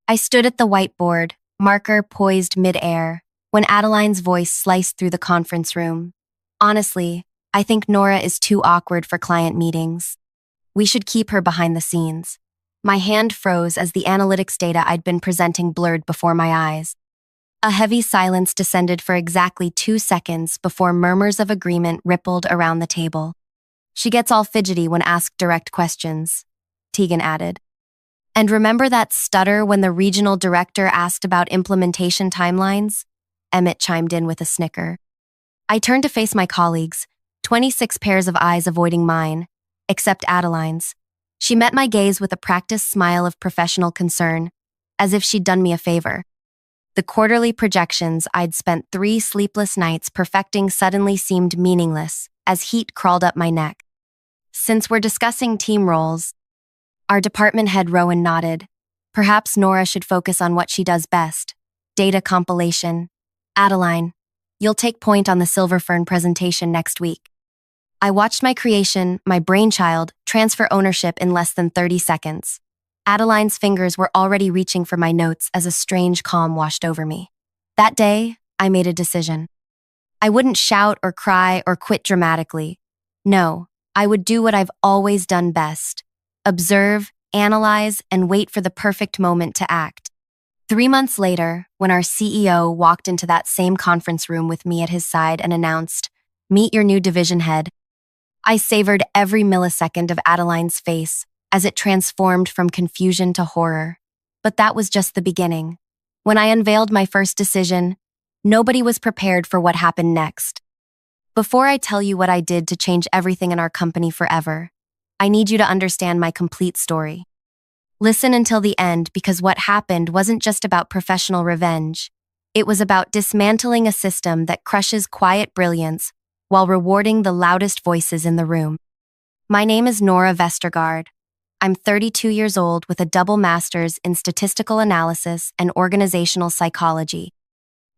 I stood at the whiteboard, marker poised midair, when Adeline's voice sliced through the conference room. Honestly, I think Nora is too awkward for client meetings. We should keep her behind the scenes. My hand froze as the analytics data I'd been presenting blurred before my eyes. A heavy silence descended for exactly 2 seconds before murmurs of agreement rippled around the table. She gets all fidgety when asked direct questions, Tegan added. And remember that stutter when the regional director asked about implementation timelines? Emmett chimed in with a snicker. I turned to face my colleagues, 26 pairs of eyes avoiding mine, except Adeline's. She met my gaze with a practiced smile of professional concern, as if she'd done me a favor. The quarterly projections I'd spent 3 sleepless nights perfecting suddenly seemed meaningless, as heat crawled up my neck. Since we're discussing team roles, our department head Rowan nodded. Perhaps Nora should focus on what she does best, data compilation. Adeline, you'll take point on the Silver Fern presentation next week. I watched my creation, my brainchild, transfer ownership in less than 30 seconds. Adeline's fingers were already reaching for my notes as a strange calm washed over me. That day, I made a decision. I wouldn't shout or cry or quit dramatically. No, I would do what I've always done best. Observe, analyze, and wait for the perfect moment to act. 3 months later, when our CEO walked into that same conference room with me at his side and announced, "Meet your new division head," I savored every millisecond of Adeline's face as it transformed from confusion to horror. But that was just the beginning. When I unveiled my first decision, nobody was prepared for what happened next. Before I tell you what I did to change everything in our company forever, I need you to understand my complete story. Listen until the end because what happened wasn't just about professional revenge. It was about dismantling a system that crushes quiet brilliance while rewarding the loudest voices in the room. My name is Nora Vestergaard. I'm 32 years old with a double master's in statistical analysis and organizational psychology.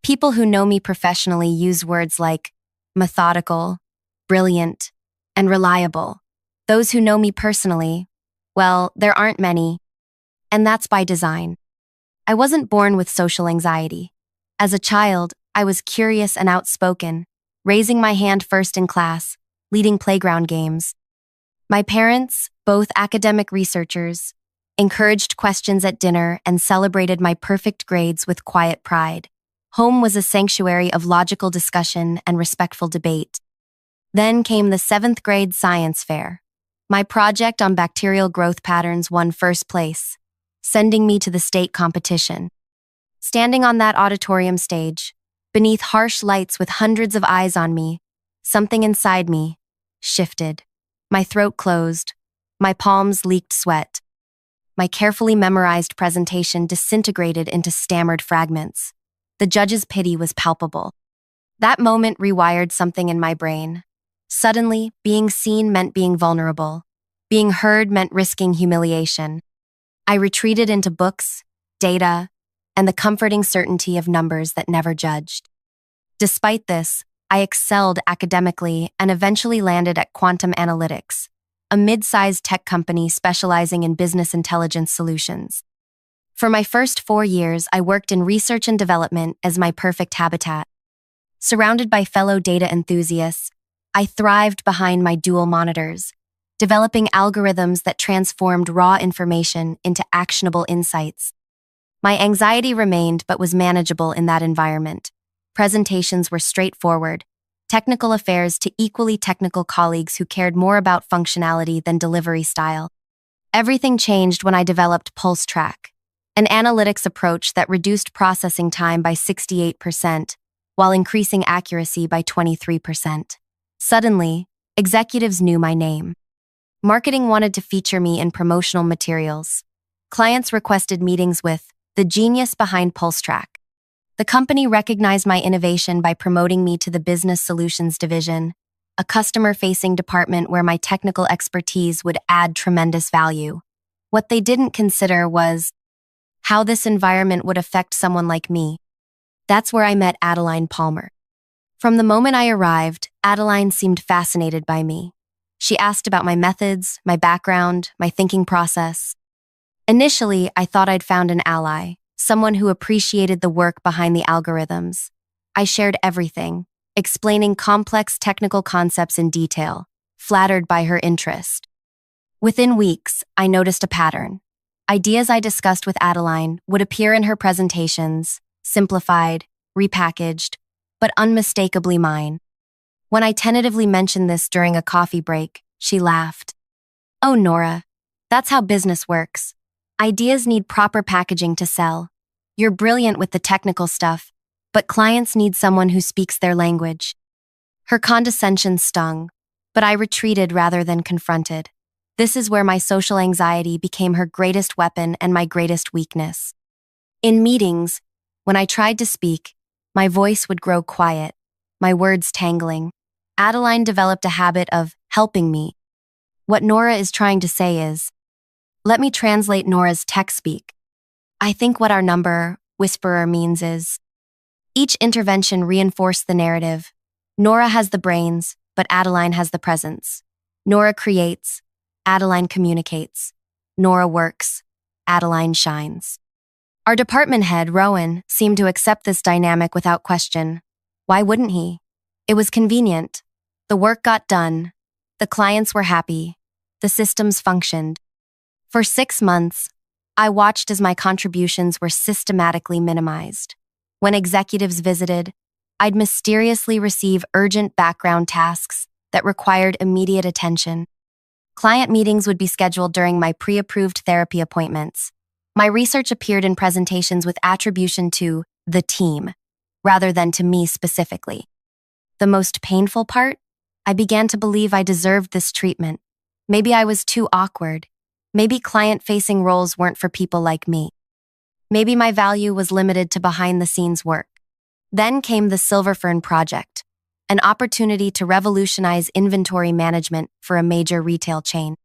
People who know me professionally use words like methodical, brilliant, and reliable. Those who know me personally, well, there aren't many, and that's by design. I wasn't born with social anxiety. As a child, I was curious and outspoken, raising my hand first in class, leading playground games. My parents, both academic researchers, encouraged questions at dinner and celebrated my perfect grades with quiet pride. Home was a sanctuary of logical discussion and respectful debate. Then came the 7th grade science fair. My project on bacterial growth patterns won first place, sending me to the state competition. Standing on that auditorium stage, beneath harsh lights with hundreds of eyes on me, something inside me shifted. My throat closed. My palms leaked sweat. My carefully memorized presentation disintegrated into stammered fragments. The judge's pity was palpable. That moment rewired something in my brain. Suddenly, being seen meant being vulnerable. Being heard meant risking humiliation. I retreated into books, data, and the comforting certainty of numbers that never judged. Despite this, I excelled academically and eventually landed at Quantum Analytics, a mid-sized tech company specializing in business intelligence solutions. For my first 4 years, I worked in research and development as my perfect habitat. Surrounded by fellow data enthusiasts, I thrived behind my dual monitors, developing algorithms that transformed raw information into actionable insights. My anxiety remained but was manageable in that environment. Presentations were straightforward, technical affairs to equally technical colleagues who cared more about functionality than delivery style. Everything changed when I developed Pulse Track, an analytics approach that reduced processing time by 68% while increasing accuracy by 23%. Suddenly, executives knew my name. Marketing wanted to feature me in promotional materials. Clients requested meetings with the genius behind Pulse Track. The company recognized my innovation by promoting me to the Business Solutions Division, a customer-facing department where my technical expertise would add tremendous value. What they didn't consider was how this environment would affect someone like me. That's where I met Adeline Palmer. From the moment I arrived, Adeline seemed fascinated by me. She asked about my methods, my background, my thinking process. Initially, I thought I'd found an ally, someone who appreciated the work behind the algorithms. I shared everything, explaining complex technical concepts in detail, flattered by her interest. Within weeks, I noticed a pattern. Ideas I discussed with Adeline would appear in her presentations, simplified, repackaged, but unmistakably mine. When I tentatively mentioned this during a coffee break, she laughed. "Oh, Nora, that's how business works. Ideas need proper packaging to sell. You're brilliant with the technical stuff, but clients need someone who speaks their language." Her condescension stung, but I retreated rather than confronted. This is where my social anxiety became her greatest weapon and my greatest weakness. In meetings, when I tried to speak, my voice would grow quiet, my words tangling. Adeline developed a habit of helping me. What Nora is trying to say is, let me translate Nora's tech speak. I think what our number whisperer means is, each intervention reinforced the narrative. Nora has the brains, but Adeline has the presence. Nora creates, Adeline communicates. Nora works, Adeline shines. Our department head, Rowan, seemed to accept this dynamic without question. Why wouldn't he? It was convenient. The work got done. The clients were happy. The systems functioned. For 6 months, I watched as my contributions were systematically minimized. When executives visited, I'd mysteriously receive urgent background tasks that required immediate attention. Client meetings would be scheduled during my pre-approved therapy appointments. My research appeared in presentations with attribution to the team, rather than to me specifically. The most painful part? I began to believe I deserved this treatment. Maybe I was too awkward. Maybe client-facing roles weren't for people like me. Maybe my value was limited to behind-the-scenes work. Then came the Silver Fern project, an opportunity to revolutionize inventory management for a major retail chain.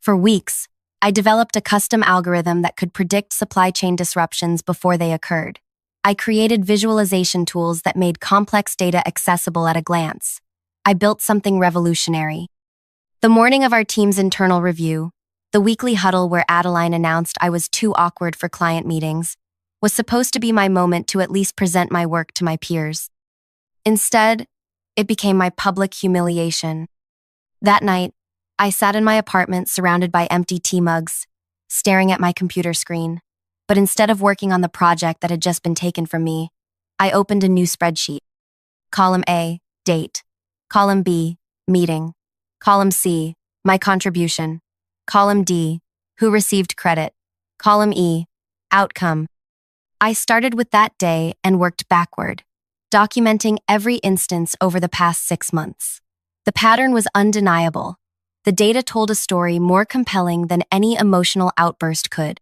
For weeks, I developed a custom algorithm that could predict supply chain disruptions before they occurred. I created visualization tools that made complex data accessible at a glance. I built something revolutionary. The morning of our team's internal review, the weekly huddle where Adeline announced I was too awkward for client meetings, was supposed to be my moment to at least present my work to my peers. Instead, it became my public humiliation. That night, I sat in my apartment surrounded by empty tea mugs, staring at my computer screen. But instead of working on the project that had just been taken from me, I opened a new spreadsheet. Column A, date. Column B, meeting. Column C, my contribution. Column D, who received credit. Column E, outcome. I started with that day and worked backward, documenting every instance over the past 6 months. The pattern was undeniable. The data told a story more compelling than any emotional outburst could.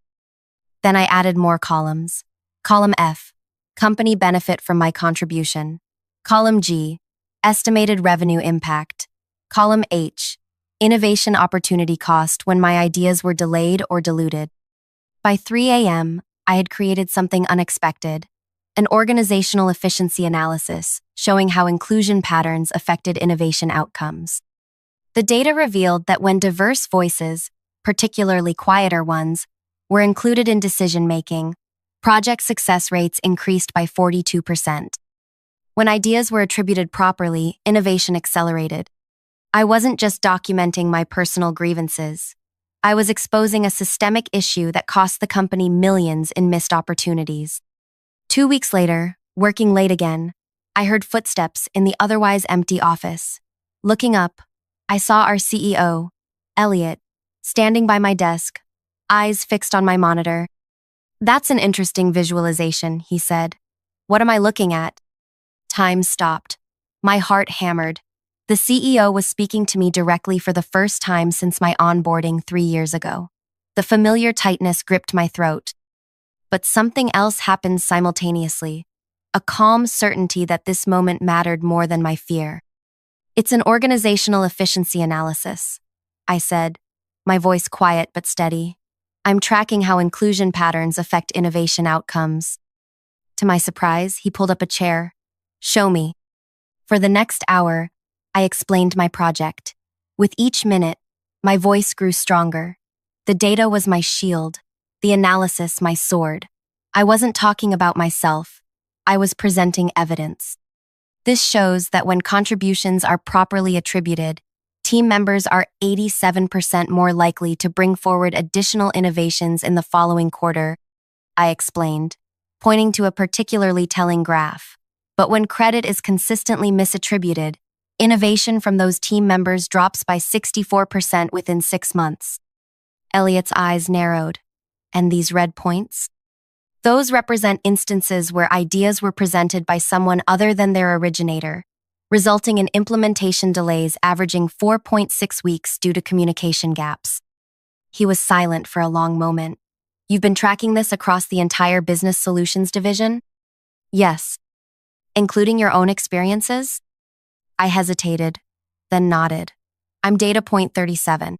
Then I added more columns. Column F, company benefit from my contribution. Column G, estimated revenue impact. Column H, innovation opportunity cost when my ideas were delayed or diluted. By 3 a.m., I had created something unexpected, an organizational efficiency analysis showing how inclusion patterns affected innovation outcomes. The data revealed that when diverse voices, particularly quieter ones, were included in decision-making, project success rates increased by 42%. When ideas were attributed properly, innovation accelerated. I wasn't just documenting my personal grievances. I was exposing a systemic issue that cost the company millions in missed opportunities. 2 weeks later, working late again, I heard footsteps in the otherwise empty office. Looking up, I saw our CEO, Elliot, standing by my desk, eyes fixed on my monitor. "That's an interesting visualization," he said. "What am I looking at?" Time stopped. My heart hammered. The CEO was speaking to me directly for the first time since my onboarding 3 years ago. The familiar tightness gripped my throat. But something else happened simultaneously, a calm certainty that this moment mattered more than my fear. "It's an organizational efficiency analysis," I said, my voice quiet but steady. "I'm tracking how inclusion patterns affect innovation outcomes." To my surprise, he pulled up a chair. "Show me." For the next hour, I explained my project. With each minute, my voice grew stronger. The data was my shield. the analysis my sword. I wasn't talking about myself. I was presenting evidence. This shows that when contributions are properly attributed, team members are 87% more likely to bring forward additional innovations in the following quarter, I explained, pointing to a particularly telling graph. But when credit is consistently misattributed, innovation from those team members drops by 64% within 6 months. Elliot's eyes narrowed. And these red points? Those represent instances where ideas were presented by someone other than their originator, resulting in implementation delays averaging 4.6 weeks due to communication gaps. He was silent for a long moment. You've been tracking this across the entire business solutions division? Yes. Including your own experiences? I hesitated, then nodded. I'm data point 37.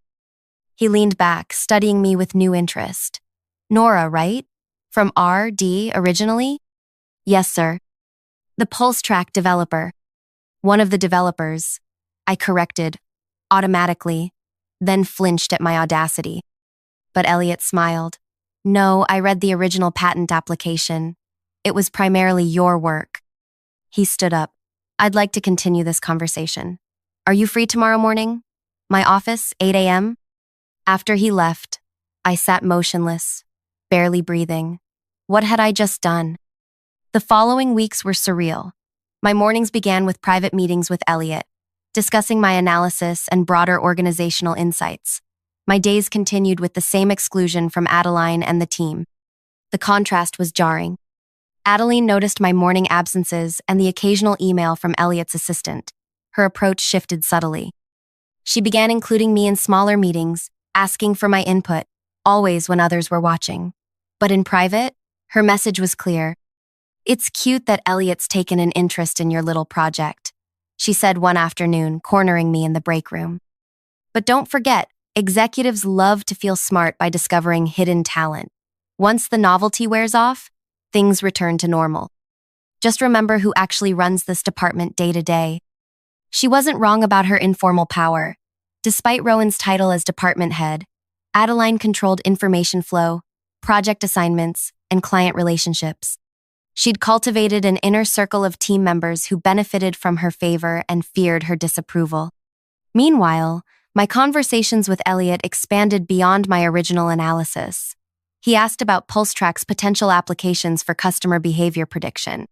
He leaned back, studying me with new interest. Nora, right? From RD originally? Yes, sir. The Pulse Track developer. One of the developers. I corrected, automatically, then flinched at my audacity. But Elliot smiled. No, I read the original patent application. It was primarily your work. He stood up. I'd like to continue this conversation. Are you free tomorrow morning? My office, 8 a.m.? After he left, I sat motionless, barely breathing. What had I just done? The following weeks were surreal. My mornings began with private meetings with Elliot, discussing my analysis and broader organizational insights. My days continued with the same exclusion from Adeline and the team. The contrast was jarring. Adeline noticed my morning absences and the occasional email from Elliot's assistant. Her approach shifted subtly. She began including me in smaller meetings, asking for my input, always when others were watching. But in private, her message was clear. It's cute that Elliot's taken an interest in your little project, she said one afternoon, cornering me in the break room. But don't forget, executives love to feel smart by discovering hidden talent. Once the novelty wears off, things return to normal. Just remember who actually runs this department day to day. She wasn't wrong about her informal power. Despite Rowan's title as department head, Adeline controlled information flow, project assignments, and client relationships. She'd cultivated an inner circle of team members who benefited from her favor and feared her disapproval. Meanwhile, my conversations with Elliot expanded beyond my original analysis. He asked about PulseTrack's potential applications for customer behavior prediction.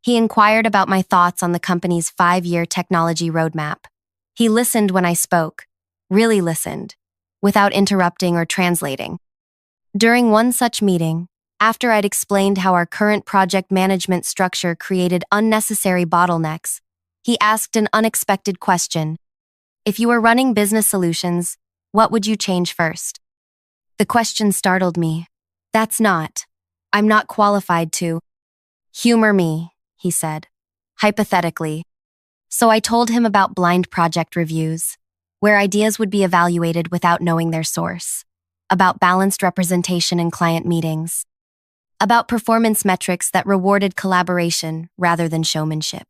He inquired about my thoughts on the company's 5-year technology roadmap. He listened when I spoke, really listened, without interrupting or translating. During one such meeting, after I'd explained how our current project management structure created unnecessary bottlenecks, he asked an unexpected question. If you were running business solutions, what would you change first? The question startled me. I'm not qualified to. Humor me, he said, hypothetically. So I told him about blind project reviews, where ideas would be evaluated without knowing their source, about balanced representation in client meetings, about performance metrics that rewarded collaboration rather than showmanship.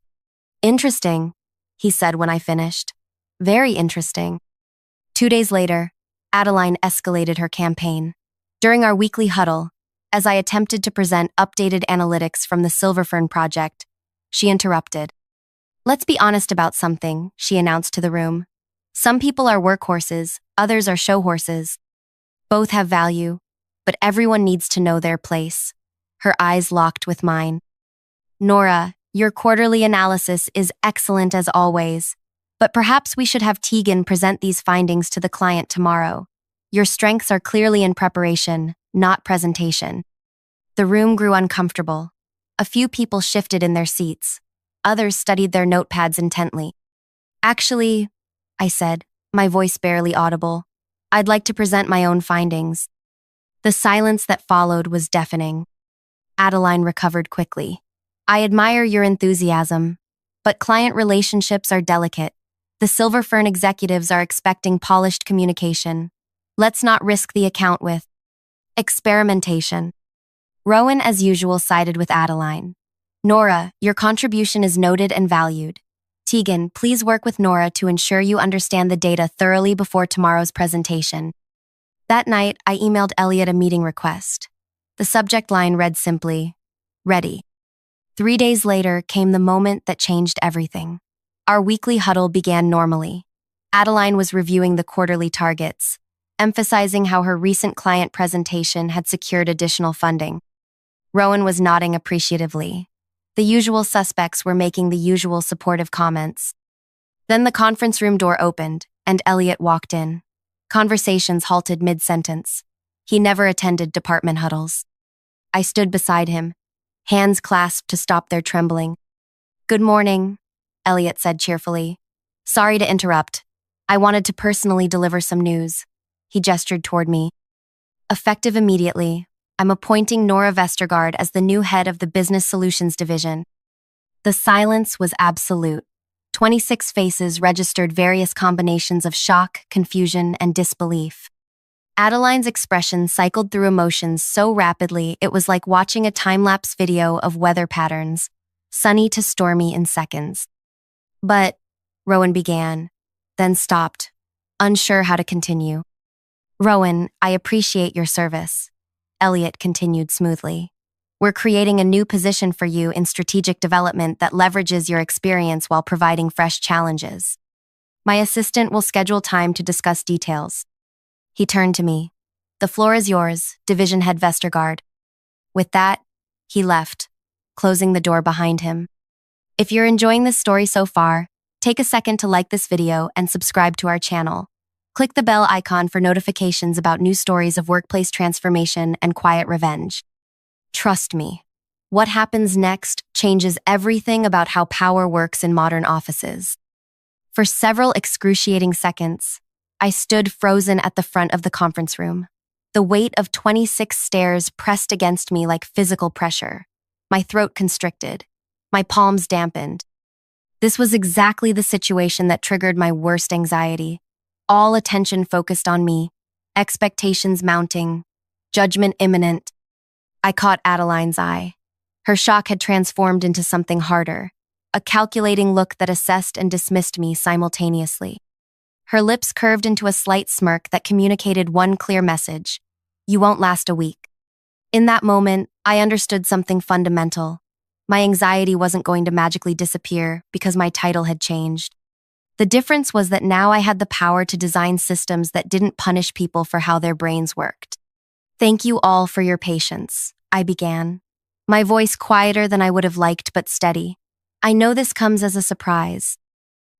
Interesting, he said when I finished. Very interesting. 2 days later, Adeline escalated her campaign. During our weekly huddle, as I attempted to present updated analytics from the Silver Fern project, she interrupted. Let's be honest about something, she announced to the room. Some people are workhorses, others are show horses. Both have value, but everyone needs to know their place. Her eyes locked with mine. Nora, your quarterly analysis is excellent as always, but perhaps we should have Tegan present these findings to the client tomorrow. Your strengths are clearly in preparation, not presentation. The room grew uncomfortable. A few people shifted in their seats. Others studied their notepads intently. Actually, I said, my voice barely audible, I'd like to present my own findings. The silence that followed was deafening. Adeline recovered quickly. I admire your enthusiasm, but client relationships are delicate. The Silver Fern executives are expecting polished communication. Let's not risk the account with experimentation. Rowan, as usual, sided with Adeline. Nora, your contribution is noted and valued. Tegan, please work with Nora to ensure you understand the data thoroughly before tomorrow's presentation. That night, I emailed Elliot a meeting request. The subject line read simply, "Ready." 3 days later came the moment that changed everything. Our weekly huddle began normally. Adeline was reviewing the quarterly targets, emphasizing how her recent client presentation had secured additional funding. Rowan was nodding appreciatively. The usual suspects were making the usual supportive comments. Then the conference room door opened, and Elliot walked in. Conversations halted mid-sentence. He never attended department huddles. I stood beside him, hands clasped to stop their trembling. "Good morning," Elliot said cheerfully. "Sorry to interrupt. I wanted to personally deliver some news." He gestured toward me. "Effective immediately, I'm appointing Nora Vestergaard as the new head of the Business Solutions Division." The silence was absolute. 26 faces registered various combinations of shock, confusion, and disbelief. Adeline's expression cycled through emotions so rapidly it was like watching a time-lapse video of weather patterns, sunny to stormy in seconds. "But," Rowan began, then stopped, unsure how to continue. "Rowan, I appreciate your service," Elliot continued smoothly. "We're creating a new position for you in strategic development that leverages your experience while providing fresh challenges. My assistant will schedule time to discuss details." He turned to me. "The floor is yours, Division Head Vestergaard." With that, he left, closing the door behind him. If you're enjoying this story so far, take a second to like this video and subscribe to our channel. Click the bell icon for notifications about new stories of workplace transformation and quiet revenge. Trust me, what happens next changes everything about how power works in modern offices. For several excruciating seconds, I stood frozen at the front of the conference room. The weight of 26 stares pressed against me like physical pressure. My throat constricted. My palms dampened. This was exactly the situation that triggered my worst anxiety. All attention focused on me, expectations mounting, judgment imminent. I caught Adeline's eye. Her shock had transformed into something harder, a calculating look that assessed and dismissed me simultaneously. Her lips curved into a slight smirk that communicated one clear message: "You won't last a week." In that moment, I understood something fundamental. My anxiety wasn't going to magically disappear because my title had changed. The difference was that now I had the power to design systems that didn't punish people for how their brains worked. "Thank you all for your patience," I began, my voice quieter than I would have liked but steady. "I know this comes as a surprise."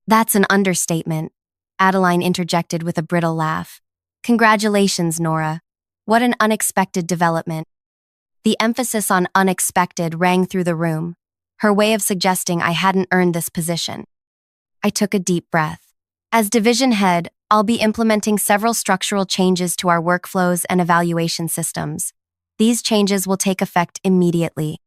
"That's an understatement," Adeline interjected with a brittle laugh. "Congratulations, Nora. What an unexpected development." The emphasis on unexpected rang through the room, her way of suggesting I hadn't earned this position. I took a deep breath. As division head, I'll be implementing several structural changes to our workflows and evaluation systems. These changes will take effect immediately.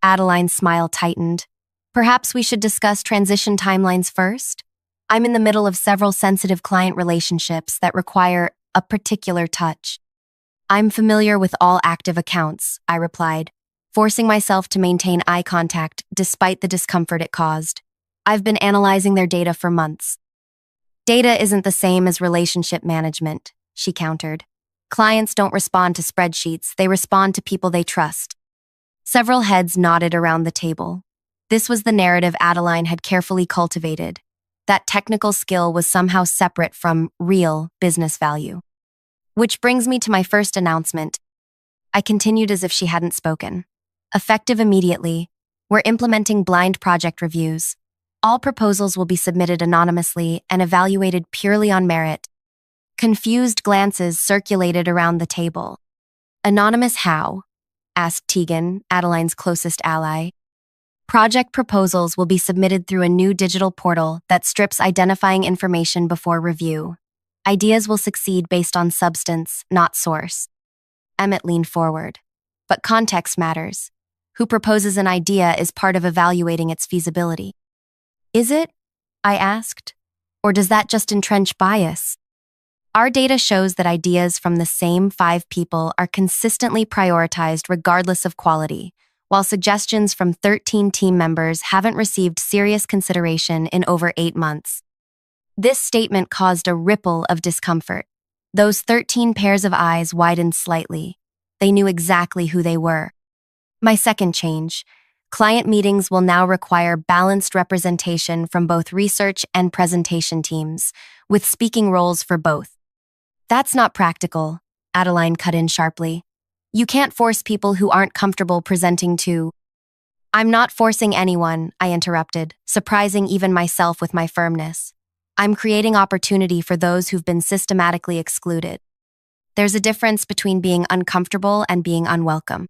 Adeline's smile tightened. "Perhaps we should discuss transition timelines first? I'm in the middle of several sensitive client relationships that require a particular touch." "I'm familiar with all active accounts," I replied, forcing myself to maintain eye contact despite the discomfort it caused. "I've been analyzing their data for months." "Data isn't the same as relationship management," she countered. "Clients don't respond to spreadsheets, they respond to people they trust." Several heads nodded around the table. This was the narrative Adeline had carefully cultivated. That technical skill was somehow separate from real business value. "Which brings me to my first announcement." I continued as if she hadn't spoken. "Effective immediately, we're implementing blind project reviews. All proposals will be submitted anonymously and evaluated purely on merit." Confused glances circulated around the table. "Anonymous how?" asked Tegan, Adeline's closest ally. "Project proposals will be submitted through a new digital portal that strips identifying information before review. Ideas will succeed based on substance, not source." Emmett leaned forward. "But context matters. Who proposes an idea is part of evaluating its feasibility." "Is it?" I asked. "Or does that just entrench bias?" "Our data shows that ideas from the same 5 people are consistently prioritized regardless of quality, while suggestions from 13 team members haven't received serious consideration in over 8 months. This statement caused a ripple of discomfort. Those 13 pairs of eyes widened slightly. They knew exactly who they were. My second change: client meetings will now require balanced representation from both research and presentation teams, with speaking roles for both. That's not practical, Adeline cut in sharply. You can't force people who aren't comfortable presenting to. I'm not forcing anyone, I interrupted, surprising even myself with my firmness. I'm creating opportunity for those who've been systematically excluded. There's a difference between being uncomfortable and being unwelcome.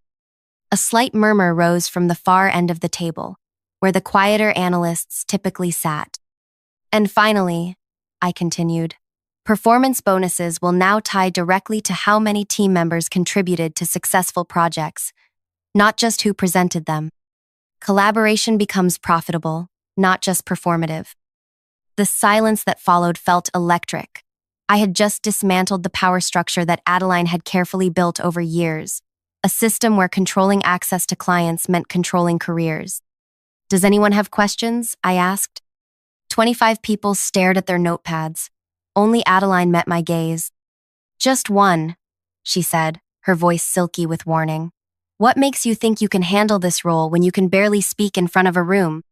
A slight murmur rose from the far end of the table, where the quieter analysts typically sat. And finally, I continued, performance bonuses will now tie directly to how many team members contributed to successful projects, not just who presented them. Collaboration becomes profitable, not just performative. The silence that followed felt electric. I had just dismantled the power structure that Adeline had carefully built over years, a system where controlling access to clients meant controlling careers. Does anyone have questions? I asked. 25 people stared at their notepads. Only Adeline met my gaze. Just one, she said, her voice silky with warning. What makes you think you can handle this role when you can barely speak in front of a room?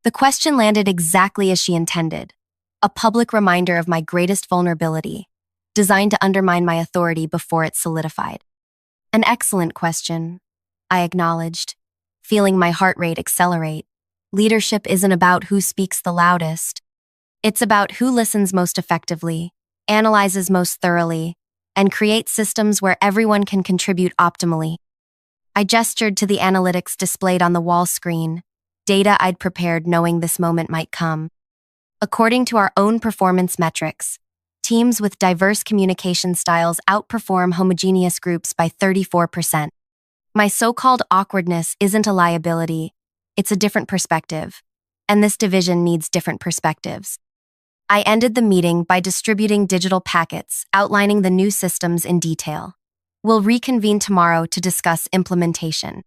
The question landed exactly as she intended, a public reminder of my greatest vulnerability, designed to undermine my authority before it solidified. An excellent question, I acknowledged, feeling my heart rate accelerate. Leadership isn't about who speaks the loudest. It's about who listens most effectively, analyzes most thoroughly, and creates systems where everyone can contribute optimally. I gestured to the analytics displayed on the wall screen, data I'd prepared knowing this moment might come. According to our own performance metrics, teams with diverse communication styles outperform homogeneous groups by 34%. My so-called awkwardness isn't a liability, it's a different perspective, and this division needs different perspectives. I ended the meeting by distributing digital packets outlining the new systems in detail. We'll reconvene tomorrow to discuss implementation.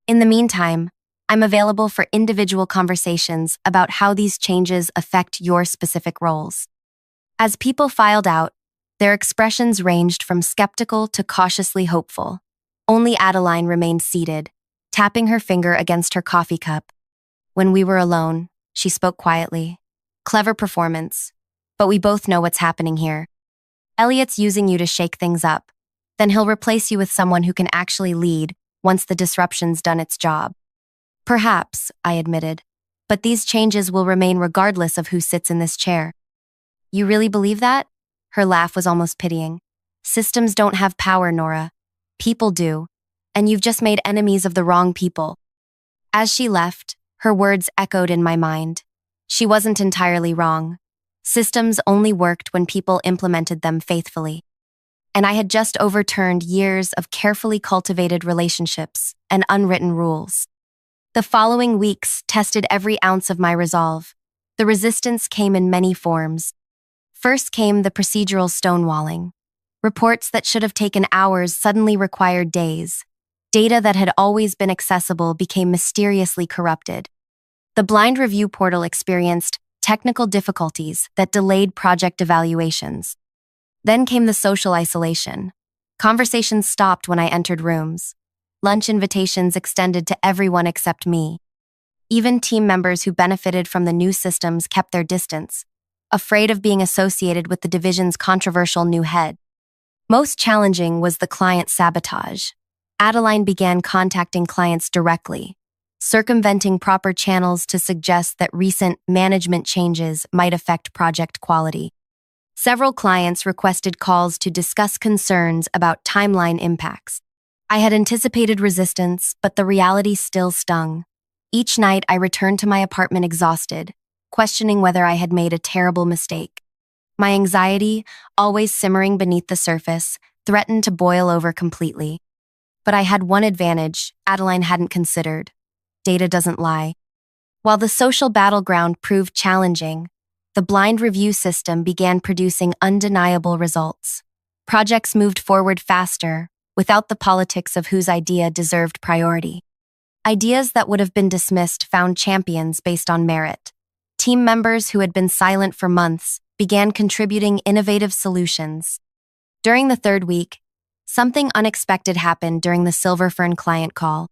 In the meantime, I'm available for individual conversations about how these changes affect your specific roles. As people filed out, their expressions ranged from skeptical to cautiously hopeful. Only Adeline remained seated, tapping her finger against her coffee cup. When we were alone, she spoke quietly. Clever performance, but we both know what's happening here. Elliot's using you to shake things up. Then he'll replace you with someone who can actually lead once the disruption's done its job. Perhaps, I admitted, but these changes will remain regardless of who sits in this chair. You really believe that? Her laugh was almost pitying. Systems don't have power, Nora. People do, and you've just made enemies of the wrong people. As she left, her words echoed in my mind. She wasn't entirely wrong. Systems only worked when people implemented them faithfully. And I had just overturned years of carefully cultivated relationships and unwritten rules. The following weeks tested every ounce of my resolve. The resistance came in many forms. First came the procedural stonewalling. Reports that should have taken hours suddenly required days. Data that had always been accessible became mysteriously corrupted. The blind review portal experienced technical difficulties that delayed project evaluations. Then came the social isolation. Conversations stopped when I entered rooms. Lunch invitations extended to everyone except me. Even team members who benefited from the new systems kept their distance, afraid of being associated with the division's controversial new head. Most challenging was the client sabotage. Adeline began contacting clients directly, circumventing proper channels to suggest that recent management changes might affect project quality. Several clients requested calls to discuss concerns about timeline impacts. I had anticipated resistance, but the reality still stung. Each night I returned to my apartment exhausted, questioning whether I had made a terrible mistake. My anxiety, always simmering beneath the surface, threatened to boil over completely. But I had one advantage Adeline hadn't considered. Data doesn't lie. While the social battleground proved challenging, the blind review system began producing undeniable results. Projects moved forward faster, without the politics of whose idea deserved priority. Ideas that would have been dismissed found champions based on merit. Team members who had been silent for months began contributing innovative solutions. During the third week, something unexpected happened during the Silver Fern client call.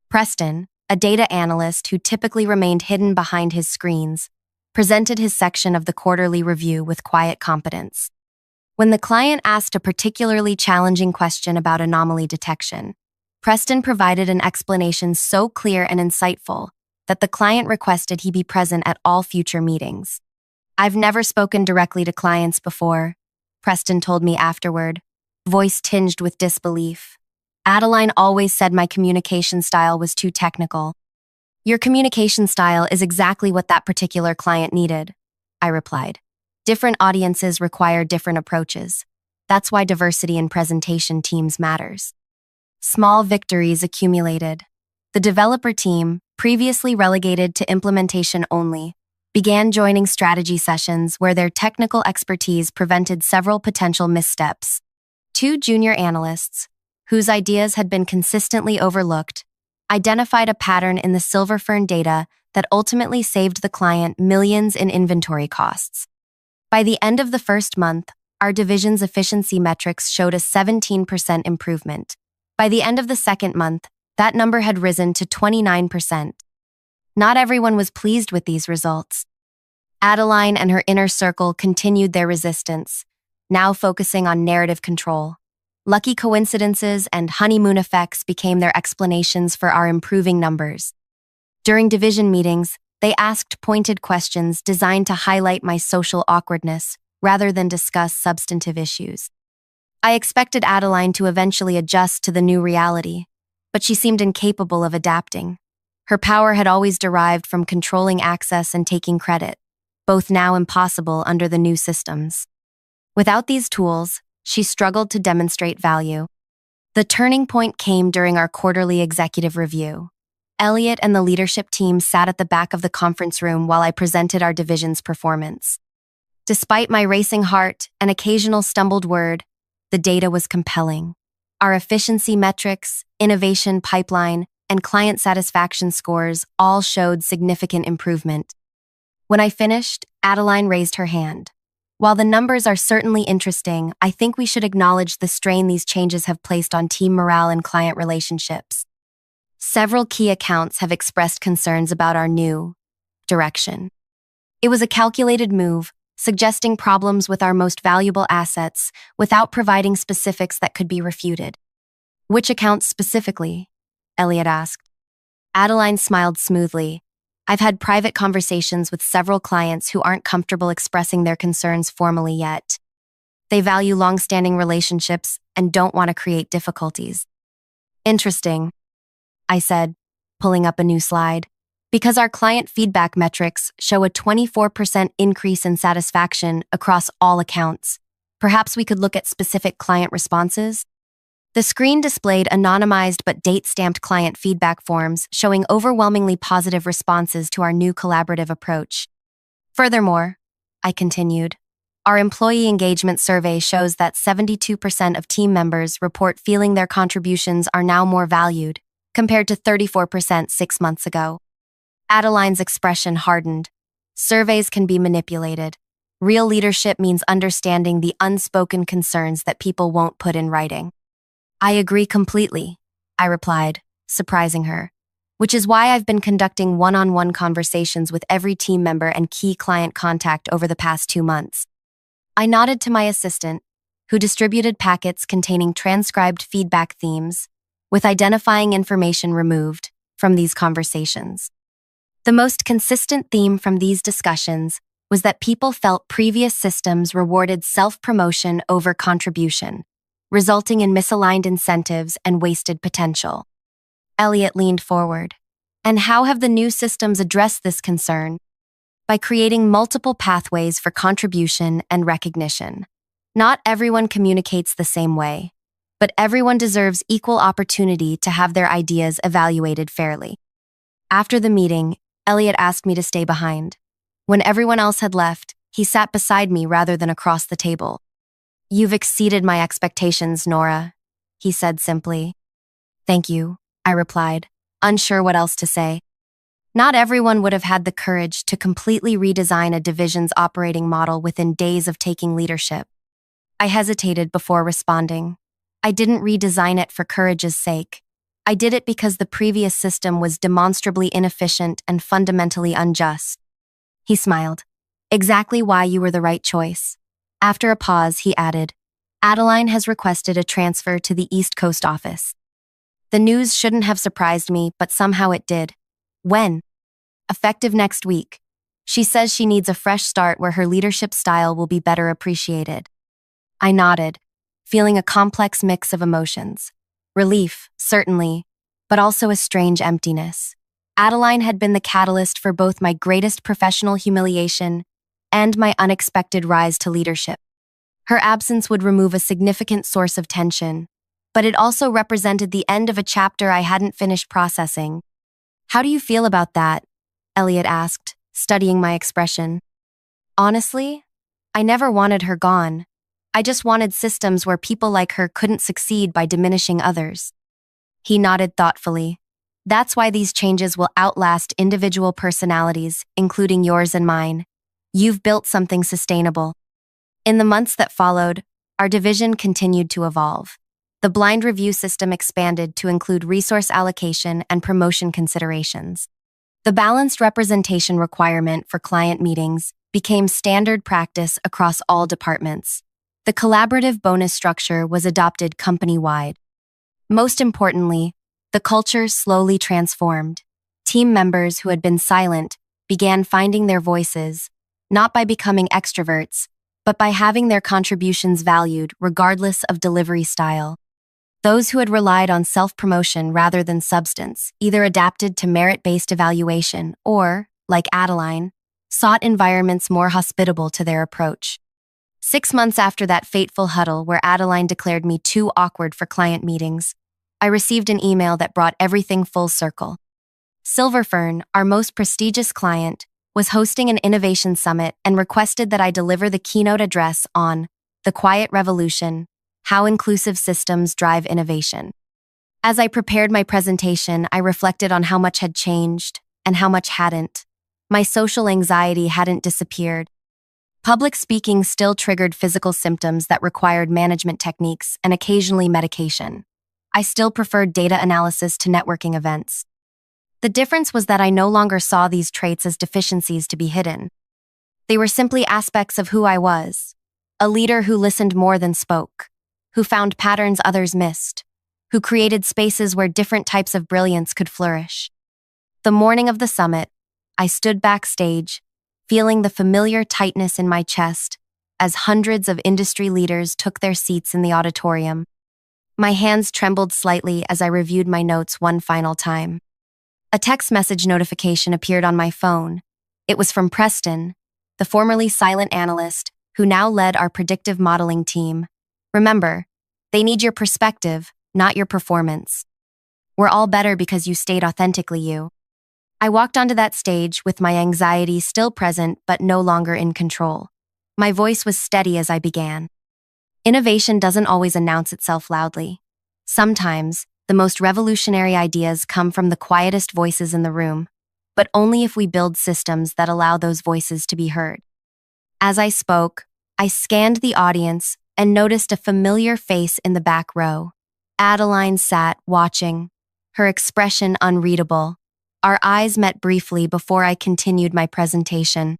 Preston, a data analyst who typically remained hidden behind his screens, presented his section of the quarterly review with quiet competence. When the client asked a particularly challenging question about anomaly detection, Preston provided an explanation so clear and insightful that the client requested he be present at all future meetings. "I've never spoken directly to clients before," Preston told me afterward, voice tinged with disbelief. "Adeline always said my communication style was too technical." "Your communication style is exactly what that particular client needed," I replied. "Different audiences require different approaches. That's why diversity in presentation teams matters." Small victories accumulated. The developer team, previously relegated to implementation only, began joining strategy sessions where their technical expertise prevented several potential missteps. Two junior analysts, whose ideas had been consistently overlooked, identified a pattern in the Silver Fern data that ultimately saved the client millions in inventory costs. By the end of the first month, our division's efficiency metrics showed a 17% improvement. By the end of the second month, that number had risen to 29%. Not everyone was pleased with these results. Adeline and her inner circle continued their resistance, now focusing on narrative control. Lucky coincidences and honeymoon effects became their explanations for our improving numbers. During division meetings, they asked pointed questions designed to highlight my social awkwardness rather than discuss substantive issues. I expected Adeline to eventually adjust to the new reality, but she seemed incapable of adapting. Her power had always derived from controlling access and taking credit, both now impossible under the new systems. Without these tools, she struggled to demonstrate value. The turning point came during our quarterly executive review. Elliot and the leadership team sat at the back of the conference room while I presented our division's performance. Despite my racing heart and occasional stumbled word, the data was compelling. Our efficiency metrics, innovation pipeline, and client satisfaction scores all showed significant improvement. When I finished, Adeline raised her hand. "While the numbers are certainly interesting, I think we should acknowledge the strain these changes have placed on team morale and client relationships. Several key accounts have expressed concerns about our new direction." It was a calculated move, suggesting problems with our most valuable assets without providing specifics that could be refuted. "Which accounts specifically?" Elliot asked. Adeline smiled smoothly. "I've had private conversations with several clients who aren't comfortable expressing their concerns formally yet. They value long-standing relationships and don't want to create difficulties." "Interesting," I said, pulling up a new slide. "Because our client feedback metrics show a 24% increase in satisfaction across all accounts. Perhaps we could look at specific client responses?" The screen displayed anonymized but date-stamped client feedback forms showing overwhelmingly positive responses to our new collaborative approach. "Furthermore," I continued, "our employee engagement survey shows that 72% of team members report feeling their contributions are now more valued, compared to 34% 6 months ago." Adeline's expression hardened. "Surveys can be manipulated. Real leadership means understanding the unspoken concerns that people won't put in writing." "I agree completely," I replied, surprising her, "which is why I've been conducting one-on-one conversations with every team member and key client contact over the past 2 months." I nodded to my assistant, who distributed packets containing transcribed feedback themes, with identifying information removed from these conversations. The most consistent theme from these discussions was that people felt previous systems rewarded self-promotion over contribution, resulting in misaligned incentives and wasted potential. Elliot leaned forward. "And how have the new systems addressed this concern?" "By creating multiple pathways for contribution and recognition. Not everyone communicates the same way, but everyone deserves equal opportunity to have their ideas evaluated fairly." After the meeting, Elliot asked me to stay behind. When everyone else had left, he sat beside me rather than across the table. "You've exceeded my expectations, Nora," he said simply. "Thank you," I replied, unsure what else to say. Not everyone would have had the courage to completely redesign a division's operating model within days of taking leadership. I hesitated before responding. I didn't redesign it for courage's sake. I did it because the previous system was demonstrably inefficient and fundamentally unjust. He smiled. Exactly why you were the right choice. After a pause, he added, Adeline has requested a transfer to the East Coast office. The news shouldn't have surprised me, but somehow it did. When? Effective next week. She says she needs a fresh start where her leadership style will be better appreciated. I nodded, feeling a complex mix of emotions. Relief, certainly, but also a strange emptiness. Adeline had been the catalyst for both my greatest professional humiliation and my unexpected rise to leadership. Her absence would remove a significant source of tension, but it also represented the end of a chapter I hadn't finished processing. How do you feel about that? Elliot asked, studying my expression. Honestly, I never wanted her gone. I just wanted systems where people like her couldn't succeed by diminishing others. He nodded thoughtfully. That's why these changes will outlast individual personalities, including yours and mine. You've built something sustainable. In the months that followed, our division continued to evolve. The blind review system expanded to include resource allocation and promotion considerations. The balanced representation requirement for client meetings became standard practice across all departments. The collaborative bonus structure was adopted company-wide. Most importantly, the culture slowly transformed. Team members who had been silent began finding their voices, not by becoming extroverts, but by having their contributions valued regardless of delivery style. Those who had relied on self-promotion rather than substance either adapted to merit-based evaluation or, like Adeline, sought environments more hospitable to their approach. 6 months after that fateful huddle where Adeline declared me too awkward for client meetings, I received an email that brought everything full circle. Silverfern, our most prestigious client, was hosting an innovation summit and requested that I deliver the keynote address on The Quiet Revolution, How Inclusive Systems Drive Innovation. As I prepared my presentation, I reflected on how much had changed and how much hadn't. My social anxiety hadn't disappeared. Public speaking still triggered physical symptoms that required management techniques and occasionally medication. I still preferred data analysis to networking events. The difference was that I no longer saw these traits as deficiencies to be hidden. They were simply aspects of who I was, a leader who listened more than spoke, who found patterns others missed, who created spaces where different types of brilliance could flourish. The morning of the summit, I stood backstage, feeling the familiar tightness in my chest as hundreds of industry leaders took their seats in the auditorium. My hands trembled slightly as I reviewed my notes one final time. A text message notification appeared on my phone. It was from Preston, the formerly silent analyst who now led our predictive modeling team. Remember, they need your perspective, not your performance. We're all better because you stayed authentically you. I walked onto that stage with my anxiety still present but no longer in control. My voice was steady as I began. Innovation doesn't always announce itself loudly. Sometimes, the most revolutionary ideas come from the quietest voices in the room, but only if we build systems that allow those voices to be heard. As I spoke, I scanned the audience and noticed a familiar face in the back row. Adeline sat, watching, her expression unreadable. Our eyes met briefly before I continued my presentation.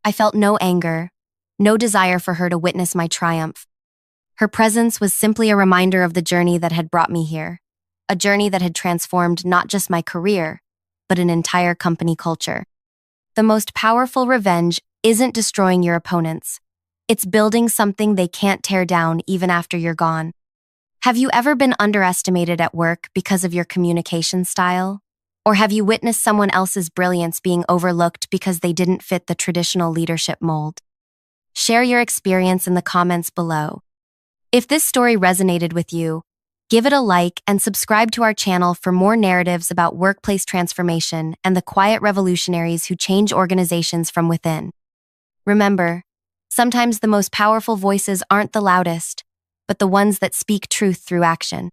I felt no anger, no desire for her to witness my triumph. Her presence was simply a reminder of the journey that had brought me here, a journey that had transformed not just my career, but an entire company culture. The most powerful revenge isn't destroying your opponents. It's building something they can't tear down even after you're gone. Have you ever been underestimated at work because of your communication style? Or have you witnessed someone else's brilliance being overlooked because they didn't fit the traditional leadership mold? Share your experience in the comments below. If this story resonated with you, give it a like and subscribe to our channel for more narratives about workplace transformation and the quiet revolutionaries who change organizations from within. Remember, sometimes the most powerful voices aren't the loudest, but the ones that speak truth through action.